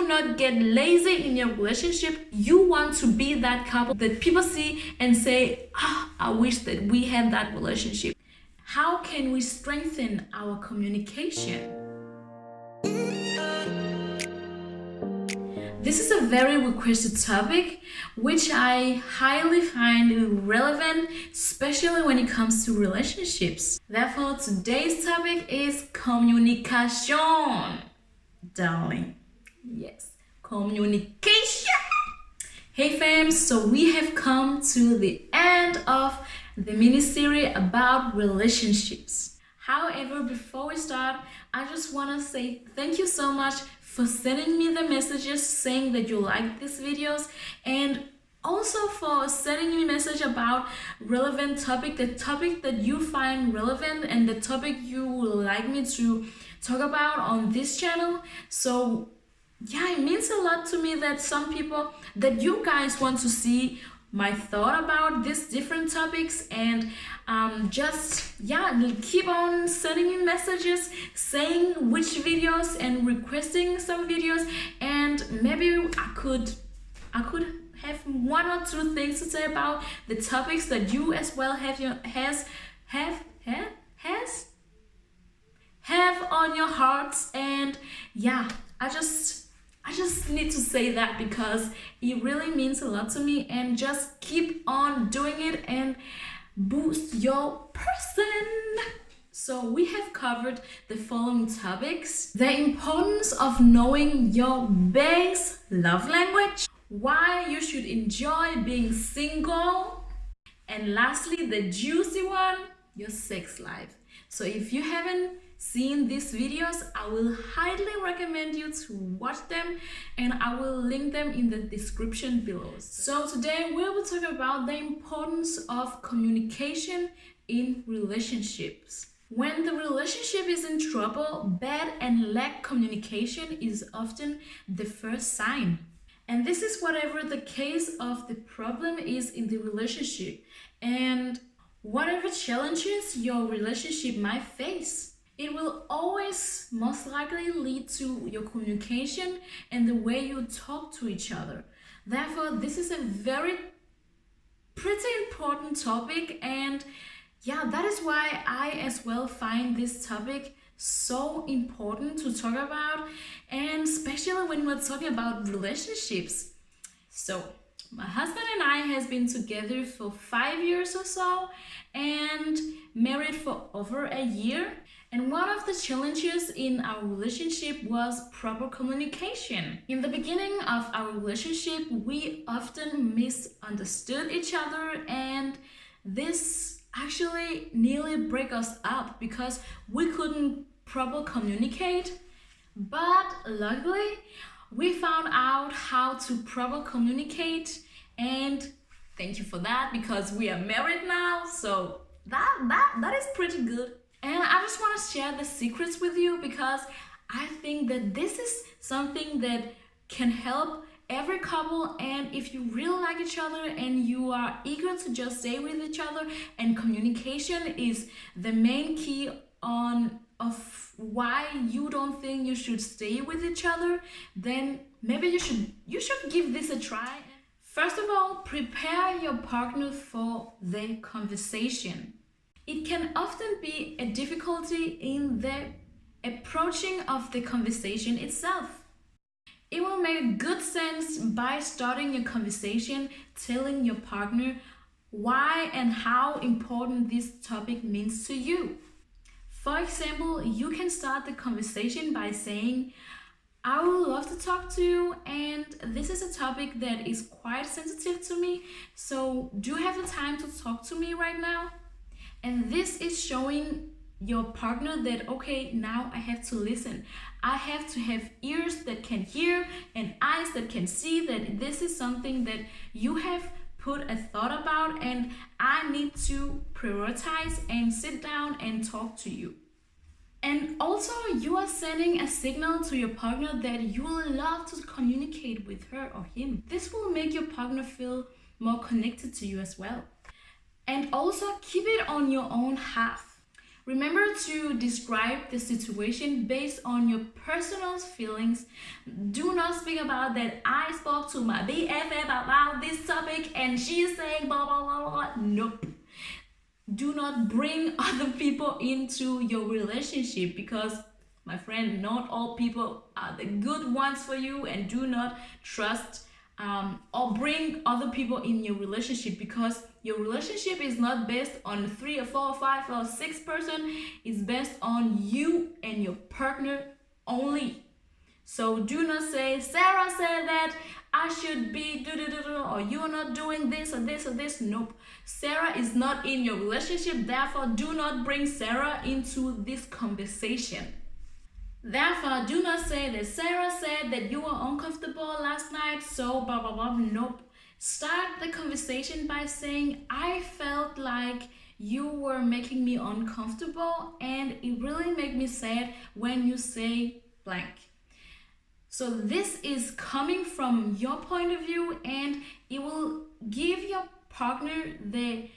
do not get lazy in your relationship. You want to be that couple that people see and say, I wish that we had that relationship. How can we strengthen our communication? This is a very requested topic, which I highly find relevant, especially when it comes to relationships. Therefore, today's topic is communication, darling. Yes, communication. Hey fam, so we have come to the end of the mini-series about relationships. However, before we start, I just want to say thank you so much for sending me the messages saying that you like these videos, and also for sending me a message about relevant topic, the topic that you find relevant and the topic you would like me to talk about on this channel. So yeah, it means a lot to me that some people, that you guys want to see my thought about these different topics, and keep on sending me messages saying which videos and requesting some videos, and maybe I could have one or two things to say about the topics that you as well have on your hearts. And yeah, I just need to say that because it really means a lot to me, and just keep on doing it and boost your person. So we have covered the following topics: the importance of knowing your base love language, why you should enjoy being single, and lastly, the juicy one, your sex life. So if you haven't seen these videos, I will highly recommend you to watch them, and I will link them in the description below. So today we will talk about the importance of communication in relationships. When the relationship is in trouble, bad and lack communication is often the first sign. And this is whatever the case of the problem is in the relationship, and whatever challenges your relationship might face. It will always most likely lead to your communication and the way you talk to each other. Therefore, this is a pretty important topic, and yeah, that is why I as well find this topic so important to talk about, and especially when we're talking about relationships. So my husband and I has been together for 5 years or so, and married for over a year. And one of the challenges in our relationship was proper communication. In the beginning of our relationship, we often misunderstood each other, and this actually nearly break us up because we couldn't properly communicate. But luckily, we found out how to properly communicate, and thank you for that, because we are married now. So that is pretty good. And I just want to share the secrets with you, because I think that this is something that can help every couple. And if you really like each other and you are eager to just stay with each other, and communication is the main key of why you don't think you should stay with each other, then maybe you should give this a try. First of all, prepare your partner for the conversation. It can often be a difficulty in the approaching of the conversation itself. It will make good sense by starting your conversation telling your partner why and how important this topic means to you. For example, you can start the conversation by saying, I would love to talk to you, and this is a topic that is quite sensitive to me, so do you have the time to talk to me right now? And this is showing your partner that, okay, now I have to listen. I have to have ears that can hear and eyes that can see that this is something that you have put a thought about, and I need to prioritize and sit down and talk to you. And also, you are sending a signal to your partner that you will love to communicate with her or him. This will make your partner feel more connected to you as well. And also, keep it on your own half. Remember to describe the situation based on your personal feelings. Do not speak about that I spoke to my BFF about this topic and she's saying blah blah blah blah. Nope. Do not bring other people into your relationship because, my friend, not all people are the good ones for you, and do not trust or bring other people in your relationship, because your relationship is not based on 3 or 4 or 5 or 6 person. It's based on you and your partner only. So do not say, Sarah said that I should be or you're not doing this or this or this. Nope. Sarah is not in your relationship, therefore do not bring Sarah into this conversation. Therefore, do not say that Sarah said that you were uncomfortable last night, so blah blah blah. Nope. Start the conversation by saying, I felt like you were making me uncomfortable and it really made me sad when you say blank. So this is coming from your point of view, and it will give your partner the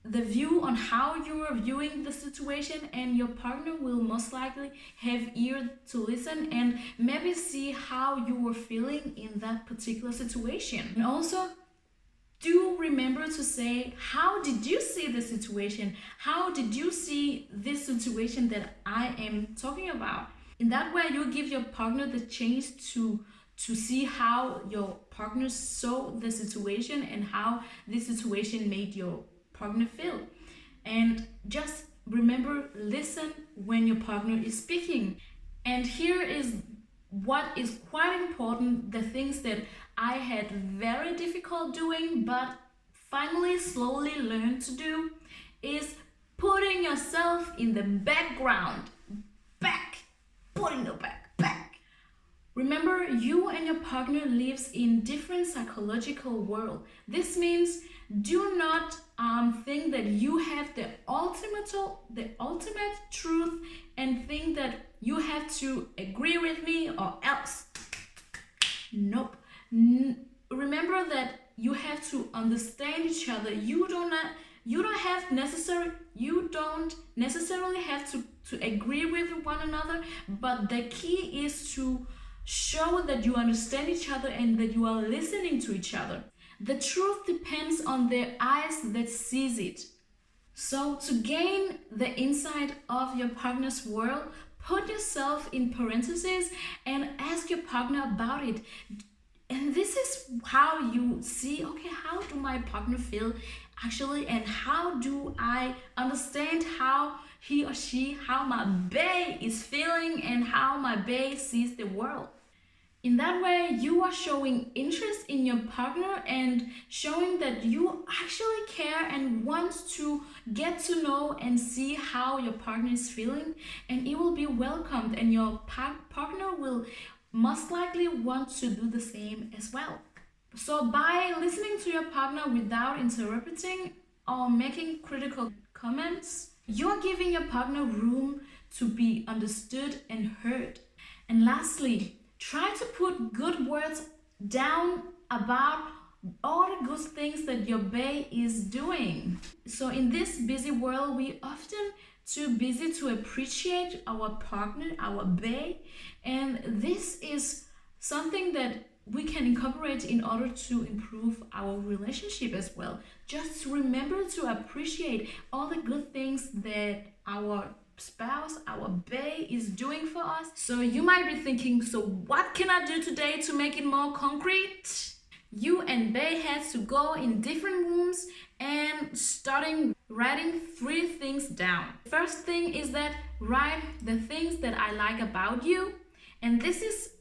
view on how you are viewing the situation, and your partner will most likely have ear to listen and maybe see how you were feeling in that particular situation. And also, do remember to say, how did you see the situation? How did you see this situation that I am talking about? In that way, you give your partner the chance to see how your partner saw the situation and how this situation made your partner feel. And just remember, listen when your partner is speaking. And here is what is quite important, the things that I had very difficult doing but finally slowly learned to do, is putting yourself in the background. Putting the back. Remember, you and your partner lives in different psychological world. This means do not think that you have the ultimate truth and think that you have to agree with me or else. Nope. Remember that you have to understand each other. You don't necessarily have to agree with one another, but the key is to show that you understand each other and that you are listening to each other. The truth depends on the eyes that sees it. So to gain the insight of your partner's world, put yourself in parentheses and ask your partner about it. And this is how you see, okay, how do my partner feel actually, and how do I understand how he or she, how my bae is feeling and how my bae sees the world. In that way, you are showing interest in your partner and showing that you actually care and want to get to know and see how your partner is feeling, and it will be welcomed, and your partner will most likely want to do the same as well. So by listening to your partner without interrupting or making critical comments, you're giving your partner room to be understood and heard. And lastly, try to put good words down about all the good things that your bae is doing. So in this busy world, we often too busy to appreciate our partner, our bae, and this is something that we can incorporate in order to improve our relationship as well. Just remember to appreciate all the good things that our spouse, our bae is doing for us. So you might be thinking, so what can I do today to make it more concrete? You and bae has to go in different rooms and starting writing 3 things down. First thing is that write the things that I like about you, and this is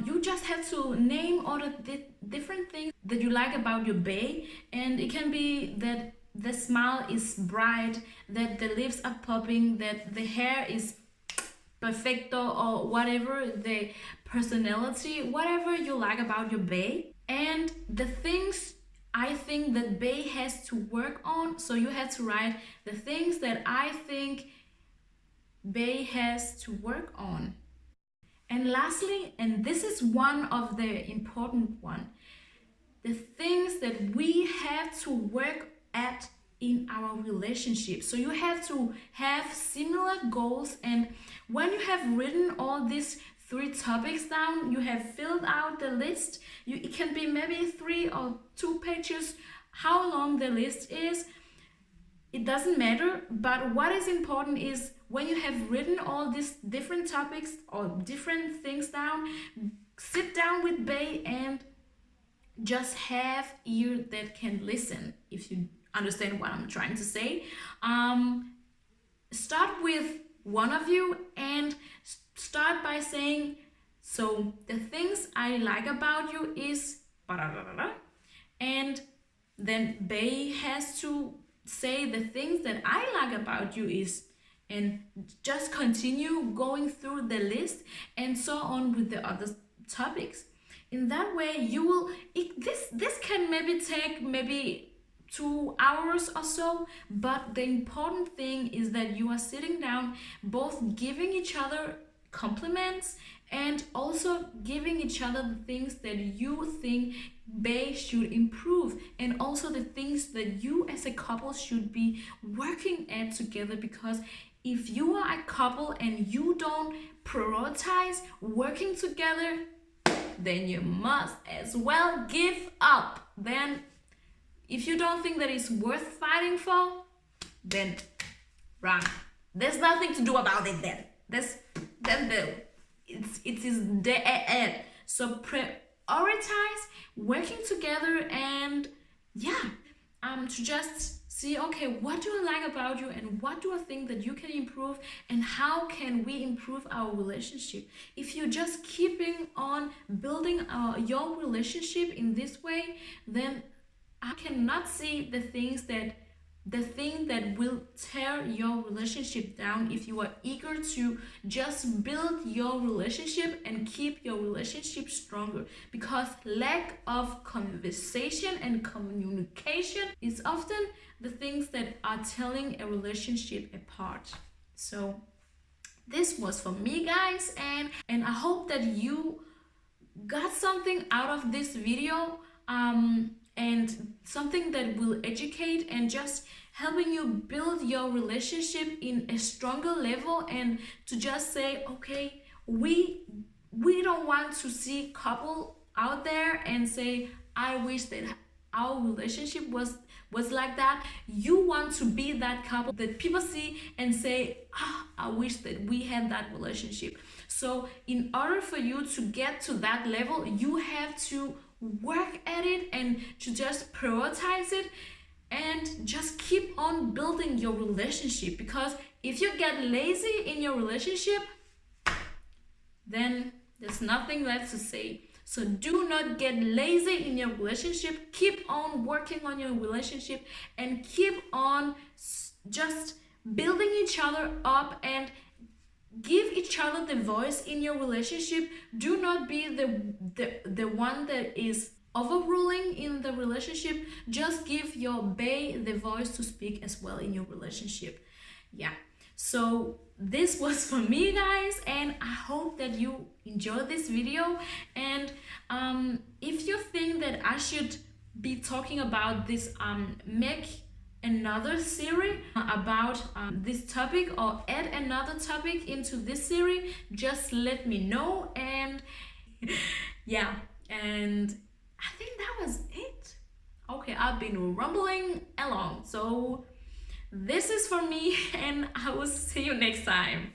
you just have to name all the different things that you like about your bae, and it can be that the smile is bright, that the lips are popping, that the hair is perfecto, or whatever the personality, whatever you like about your bae, and the things I think that bae has to work on. So you have to write the things that I think bae has to work on. And lastly, and this is one of the important one, the things that we have to work at in our relationship. So you have to have similar goals, and when you have written all these 3 topics down, you have filled out the list. It can be maybe 3 or 2 pages, how long the list is, it doesn't matter. But what is important is when you have written all these different topics or different things down, sit down with Bay and just have ear that can listen, if you understand what I'm trying to say. Start with one of you and start by saying, so the things I like about you is and then Bay has to say the things that I like about you is, and just continue going through the list and so on with the other topics. In that way you will, this can maybe take maybe 2 hours or so, but the important thing is that you are sitting down, both giving each other compliments and also giving each other the things that you think they should improve, and also the things that you as a couple should be working at together. Because if you are a couple and you don't prioritize working together, then you must as well give up. Then if you don't think that it's worth fighting for, then run. There's nothing to do about it then. It is dead. So prioritize working together, and to just see, okay, what do I like about you and what do I think that you can improve, and how can we improve our relationship. If you're just keeping on building your relationship in this way, then I cannot see the thing that will tear your relationship down. If you are eager to just build your relationship and keep your relationship stronger, because lack of conversation and communication is often the things that are tearing a relationship apart. So this was for me, guys, and I hope that you got something out of this video, and something that will educate and just helping you build your relationship in a stronger level, and to just say, okay, we don't want to see couple out there and say, I wish that our relationship was like that. You want to be that couple that people see and say, I wish that we had that relationship. So in order for you to get to that level, you have to work at it and to just prioritize it and just keep on building your relationship. Because if you get lazy in your relationship, then there's nothing left to say. So do not get lazy in your relationship. Keep on working on your relationship and keep on just building each other up and give each other the voice in your relationship. Do not be the one that is overruling in the relationship. Just give your bae the voice to speak as well in your relationship. So this was for me, guys, and I hope that you enjoyed this video. And if you think that I should be talking about this, make another series about this topic, or add another topic into this series, just let me know. And and I think that was it. Okay, I've been rumbling along, so this is for me, and I will see you next time.